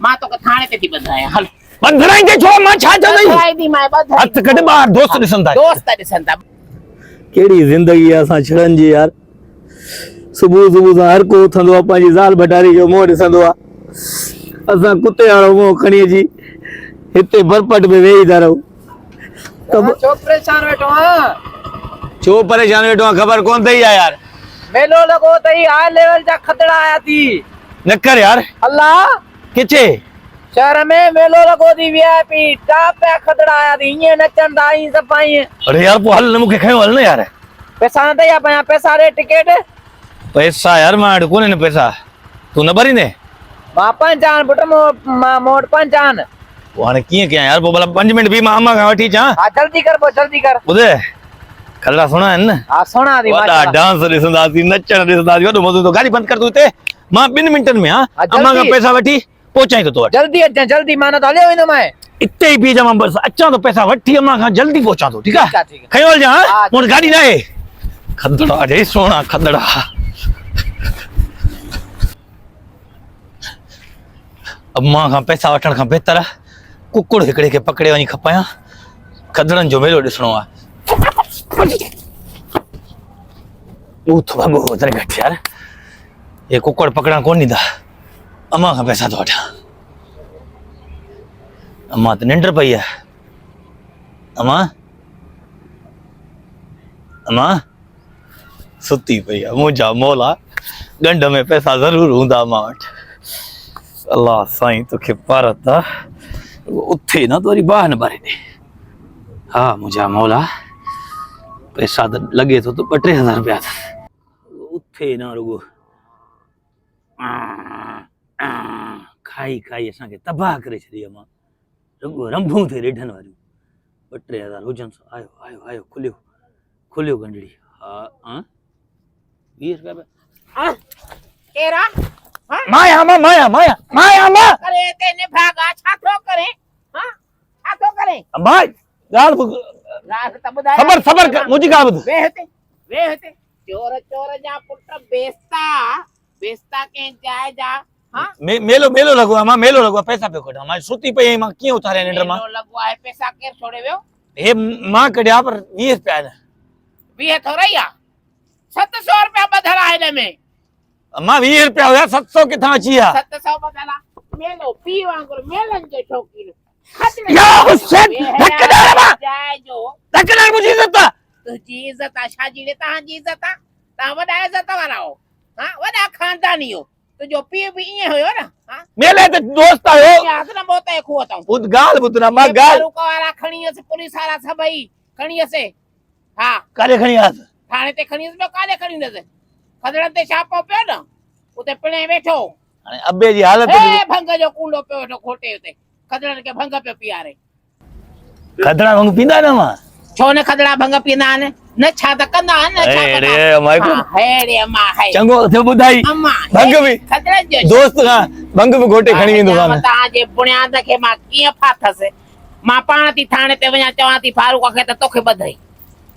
मां तो थाने ते थी ॿधाया हल बंधराई के छो मां छा चई ॿधाई थी मां ॿधाई हथ कढ बाहर दोस्त ॾिसंदा दोस्त ॾिसनि था केड़ी जिंदगी आहे असां छड़न जी यार सुबह सुबह सां हर को उथंदो आहे पंहिंजी ज़ाल भटारी जो मुंहुं ॾिसंदो आहे असां कुते वारो मुंहुं खणी अची हिते बरपट में वेही था रहूं छो परेशान वेठो हां छो परेशान वेठो आहे खबर कोन थई आहे यार मेलो लॻो तई हाई लेवल जा खतरा आया थी न कर यार अल्लाह किथे शहर में मेलो लॻो थी वीआईपी टॉप पे खतरा आया थी ईअं नचनि था ई सफ़ाई अरे यार पो हल न मूंखे खयो हल न यार पैसा न अथई पंहिंजा पैसा ॾे टिकट पैसा यार मां वटि कोन्हे न पैसा तूं न भरींदे मां पंचान पुट मां मोट पंचान पोइ हाणे कीअं कयां यार पोइ भला 5 मिंट बि मां अम्मा खां वठी अचां हा जल्दी कर पोइ जल्दी कर ॿुधे खलड़ा सुहिणा आहिनि न हा सुहिणा थी वॾा डांस ॾिसंदासीं नचण ॾिसंदासीं वॾो मज़ो ईंदो गाॾी बंदि कर तूं हिते मां 2 मिंटनि में अम्मा खां पैसा वठी पहुचाई थो वटि जल्दी अचां जल्दी मां न त हलियो वेंदो मैं इते ई बीह जा मां बस अचां थो पैसा वठी अम्मा खां जल्दी पहुचां थो ठीकु आहे ठीक खयो हलजां हा, मूं वटि गाॾी न आहे खदड़ा ॾे सोना खदड़ा अम्मा खां पैसा वठण खां बहितर कुकुड़ हिकिड़े खे पकड़े वञी खपायां खदड़नि जो मेलो ॾिसणो आहे उथ भागो वधरे घटि यार ये कुकुड़ पकड़ण कोन ॾींदा अम्मा खां पैसा थो वठां अम्मा त निंड पई आहे अम्मा अम्मा सुती पई आहे मुंहिंजा मौला ॻंढ में पैसा ज़रूर हूंदा अम्मा वटि अल्लाह साईं तोखे पारत आहे उथे न तो वरी बाहि न ॿारे ॾे हा मुंहिंजा मौला पैसा त लॻे थो त 2-3 हज़ार रुपया उथे न रुगो खाई खाई असांखे तबाह करे छॾी अम्मा रुगो रंभूं थिए ॾेढनि वारियूं 2-3 हज़ार हुजनि आयो आयो आयो खुलियो खुलियो गंढड़ी हा 20 रुपया केरा माया माया माया माया मां करे तेने भागा छा थो करे हां छा थो करे अम्मा ॻाल्हि रात त ॿुधाए सबर सबर कर मुंहिंजी ॻाल्हि ॿुध वे हिते चोर चोर जा पुट बेस्ता के जाए जा हां मेलो मेलो लॻो आहे मां मेलो लॻो आहे पैसा पियो कढां मां सुती पई आहियां मां कीअं उथारियां निंड मां मेलो लॻो आहे पैसा केर छोड़े वियो हे मां कढिया पर 20 रुपया आहिनि 20 थोड़ा ही 700 रुपया बदला है हिन में अम्मा 20 रुपया हुया 700 किथां अची विया 700 बदला मेलो पी वांगुर मेलन जो शौकीन या हुसैन धक्कदार मां जाए जो धक्कदार मुंहिंजी इज़त आहे तुझी इज्जत आ शाजी ने तहांजी इज्जत आ ता वडा इज्जत वाला हो हां वडा खानदानी हो तुझो पीउ भी इए होयो ना हां मेले ते दोस्त आयो याद न मोते खुवता बुध ॻाल्हि ॿुध ना मां ॻाल्हि को वाला खणीस पुलिस वाला सभई खणीस हां काॾे खणी आयसि थाने ते खणीस बे काले खणीस खदड़न ते छापो पियो न उते पिणे वेठो हाणे अबे जी हालत ए भंग जो कूंडो पियो वेठो खोटे उते खदड़न के भंग पियो पियारे खदड़ा वांगुरु पींदा न मां छो ने खदड़ा भंग पींदा आहिनि न छा त कंदा आहिनि न छा अरे कंदा माइको हेड़े अम्मा है चंगो थियो ॿुधाई अम्मा भंग बि खदड़न जो दोस्त खां भंग बि घोटे खणी वेंदो कान तव्हांजे बुनियाद खे मां कीअं फाथसि मां पाण थी थाणे ते वञा चवां थी फारूक खे त तोखे ॿधई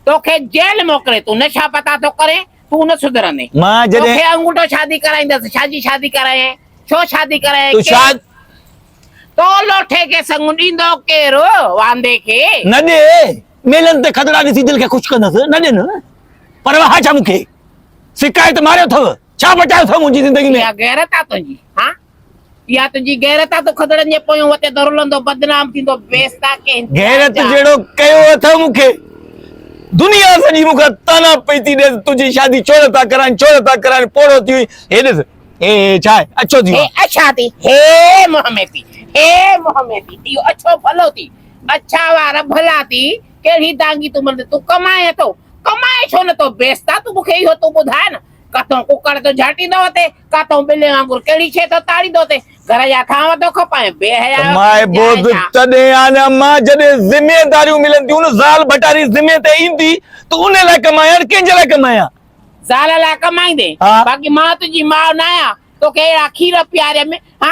तोखे जेल मोकिले तूं नशा पता तो करे तू न सुधरंदे मां जॾहिं तोखे अंगूठो शादी कराईंदसि छाजी शादी कराए छो शादी कराए तूं शाद तो लोठे के संग ॾींदो केरु वांदे खे न ॾे मेलन ते खदड़ा ॾिसी दिलि खे ख़ुशि कंदसि न ॾे न परवाह छा मूंखे शिकायत मारियो अथव छा बचायो अथव मुंहिंजी ज़िंदगी में इहा गैरत आहे तुंहिंजी हा इहा तुंहिंजी गैरत आहे तूं खदड़नि जे पोयों वते दरुलंदो बदनाम थींदो बेस्ता के गैरत जहिड़ो कयो अथव मूंखे दुनिया सॼी मूंखे ताना पई थी ॾे तुंहिंजी शादी छो नथा कराइनि पोड़ो थी हुई हे ॾिस हे छा आहे अछो थी हे अच्छा थी हे मोहम्मदी इहो अच्छो भलो थी अच्छा वार भला थी कहिड़ी दांगी तूं मन तूं कमाए थो कमाए छो नथो बेस्ता तूं मूंखे इहो तूं ॿुधाए न काथों कुकड़ तो झाटींदो अथे काथों बिले वांगुर कहिड़ी शइ तो ताड़ींदो अथे घर जा खाव तो खपाए बेहया माए बोध तॾहिं आना मां जॾहिं ज़िमेदारियूं मिलन थियूं न ज़ाल भटारी ज़िमे ते ईंदी त उन लाइ कमायां कंहिंजे लाइ कमायां ज़ाल लाइ कमाईंदे बाक़ी मां तुंहिंजी माउ न आहियां तोखे अहिड़ा खीर पीआरे में हा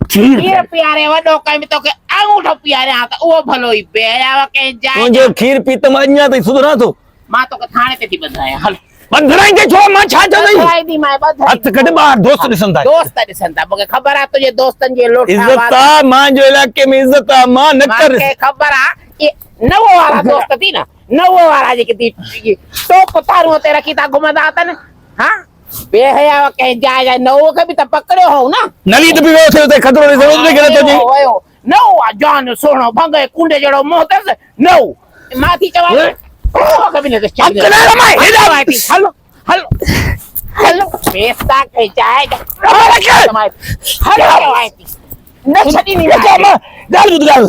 खीर पीआरे वॾो कम तोखे अंगूठो पीआरियां त उहो भलो ई बेहया कंहिं जाइ तुंहिंजो खीर पीतम अञा ताईं सुधरां थो मां तोखे थाणे ते थी ॿुधायां हल बंधराई के छो मां छा चई बधाई दी मां बधाई हथ कढ बाहर दोस्त ॾिसंदा दोस्त ॾिसंदा मूंखे ख़बर आहे तुंहिंजे दोस्तनि जे लोटा इज्जत आ मां जो इलाके में इज्जत आ मां न कर मूंखे ख़बर आहे कि नवो वारा दोस्त थी न नवो वारा जेके थी टोप तारूं ते रखी था घुमंदा अथनि हा बेहया कंहिं जाइ जाइ नवो खे बि त पकड़ियो हो न नवी त बि वियो थियो ते खतरो ॾिसो उते करे तो जी वयो नवो आहे जान सुहिणो भंगे कुंडे जहिड़ो मुंहुं अथसि नओ मां थी चवां हलो हलो हलो पैसा के जाए हलो न छॾी नी गाल ॿुध गाल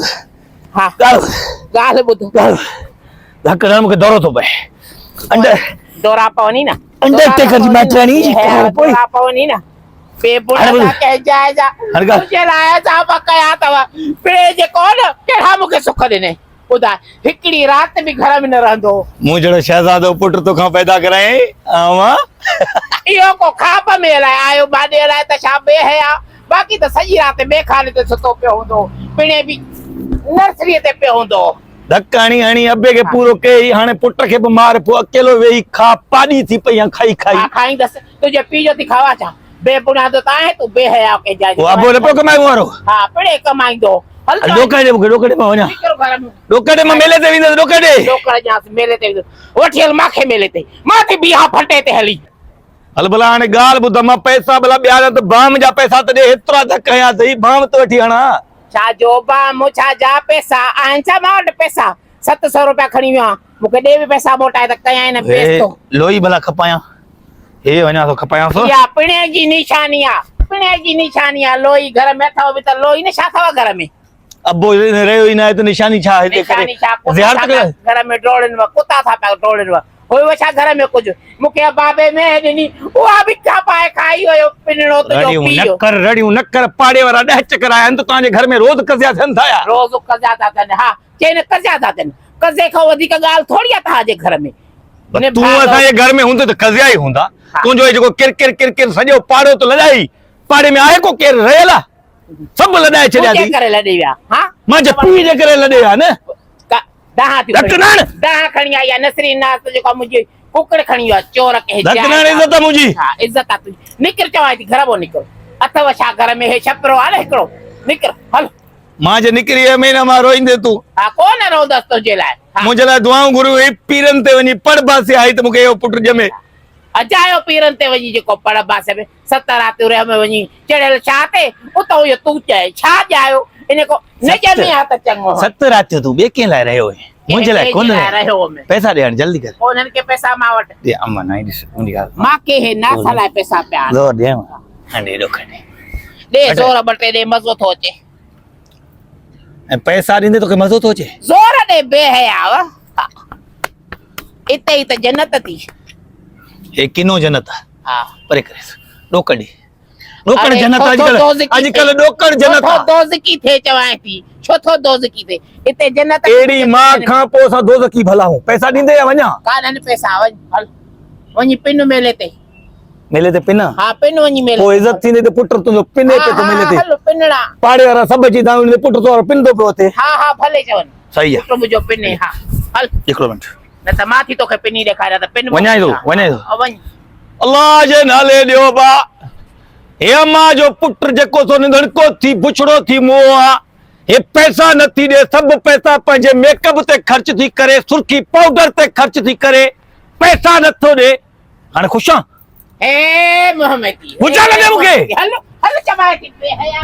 हा गाल ॻाल्हि ॿुध गाल धक न मूंखे दौरो थो पए अंडर दौरा पवनी न अंडरटेकर जी माचराणी दौरा पवनी न बेबुड़ा के जाए जा हरगा तुझे लाया साहब कया अथव पिणे जेको न कहिड़ा मूंखे सुख ॾिने ॿुधाए हिकिड़ी राति बि घर में न रहंदो मूं जहिड़ो शहज़ादो पुट तोखां पैदा कराए आवां इहो को खाप में लाइ आयो बाॾे लाइ त छा बेहया बाक़ी त सॼी राति ॿिए खाने ते सुतो पियो हूंदो पिणे बि नर्सरीअ ते पियो हूंदो धक हणी हणी अबे खे पूरो कई हाणे पुट खे बि मार पोइ अकेलो वेही खा पाॾी थी पई खाई खाई खाईंदसि तुंहिंजे पीउ जो थी खावा छा बेबुनियादो त आहे तूं बेहया के जाए अबो न पियो कमाए वारो हा पिणे कमाईंदो हल डोकड़े मूंखे डोकड़े मां वञा घर में डोकड़े मां मेले ते वेंदसि डोकड़े डोकड़ ॼांसि मेले ते वठी हल मांखे मेले ते मां थी बीहा फटे ते हली हल भला हाणे ॻाल्हि ॿुध मां पैसा भला ॿिया न त बाम जा पैसा त ॾे हेतिरा धक हयां अथई बाम त वठी हणा छा जो बाम छा जा पैसा आहिनि छा मां वटि पैसा 700 रुपया खणी वियो आहियां मूंखे ॾे बि पैसा मोटाए त कयां न बेस्तो लोई भला खपायां हे वञा थो खपायां सो या पिणे जी निशानी आहे पिणे जी निशानी आहे लोई घर में अथव बि त लोई न छा अथव घर में अबो रहियो ई न आहे त निशानी छा हिते करे निशानी छा ज़ियारत कर घर में डोड़नि व कुता था पिया डोड़नि व हुयो छा घर में कुझु मूंखे बाबे में ॾिनी उहा बि खा पाए खाई वियो पिनड़ो तुंहिंजो पीउ रड़ियूं न कर पाड़े वारा 10 चक्कर आया आहिनि त तव्हांजे घर में रोज़ कज़िया थियनि था यार रोज़ कज़ा था थियनि हा चई न कज़ा था थियनि कज़े खां वधीक ॻाल्हि थोरी आहे तव्हांजे घर में तूं असांजे घर में हूंदे त कज़िया ई हूंदा तुंहिंजो जेको किरकिर किरकिर सॼो पाड़ो तो लॻाई पाड़े में आहे को केरु रहियल आहे सभु लॾाए छॾिया थी करे लॾे विया हा मां पीउ जे करे लॾे विया न दहा खणी आई आहे नसरी नास जेको मुंहिंजी कुकड़ खणी वियो आहे चोर के इज्जत आहे मुंहिंजी हा इज्जत आहे तुंहिंजी निकिर चवां थी घर मां निकिर अथव छा घर में हे छपरो आहे न हिकिड़ो निकिर हल मां जे निकिरी महीना मां रोईंदे तूं हा कोन रोंदसि तुंहिंजे लाइ मुंहिंजे लाइ दुआऊं घुरूं पीरनि ते वञी पढ़ बासे आई त मूंखे इहो पुटु ॼमे अजायो पीरनि ते वञी जेको पढ़ बासे में 7 रातियूं रह में वञी चढ़ियल छा ते उतो इहो तूं चए छा ॼायो इन को न ॼमे हा त चङो 7 रातियूं तूं ॿिए कंहिं लाइ रहियो आहे मुंहिंजे लाइ कोन रहियो में पैसा ॾियण जल्दी कर उन्हनि खे पैसा मां वटि दे अम्मा नाई ॾिस मुंहिंजी ॻाल्हि मां के हे नासा लाइ पैसा पिया ज़ोर ॾियां हाणे एॾो खणे ॾे ज़ोर ॿ टे ॾे मज़ो थो अचे ऐं पैसा ॾींदे तोखे मज़ो थो अचे ज़ोर ॾे बेहयाव इते ई त जन्नत थी हे किनो जन्नत आहे हा परे करे डोकड़ डोकड़ जन्नत अॼुकल्ह डोकड़ जन्नत दोज़की थे चवां थी छो थो दोज़की थे इते जन्नत एड़ी मां खां पोइ असां दोज़की भला हूं पैसा ॾींदे या वञा काननि पैसा वञ हल वञी पिन मेले ते मेले ते पिन हा पिन वञी मेले पोइ इज्जत थींदी त पुट तुंहिंजो पिने पे तो मेले ते हल पिनड़ा पाड़े वारा सभु अची था वञनि पुट तो पिन थो पियो थिए हा हा भले चवनि सही आहे पुट मुंहिंजो पिने हा हल हिकिड़ो मिंट न त मां थी तोखे पिनी ॾेखारियां त पिन वञाए थो वञ अल्लाह जे नाले ॾियो बा हे अम्मा जो पुट जेको सो निधड़को थी बुछड़ो थी मुंहुं आहे हे पैसा नथी ॾे सभु पैसा पंहिंजे मेकअप ते ख़र्च थी करे सुर्खी पाउडर ते ख़र्च थी करे पैसा नथो ॾे हाणे ख़ुशि आहे हे मोहम्मदी बुझा लॻे मूंखे हल हल चवां थी बेहया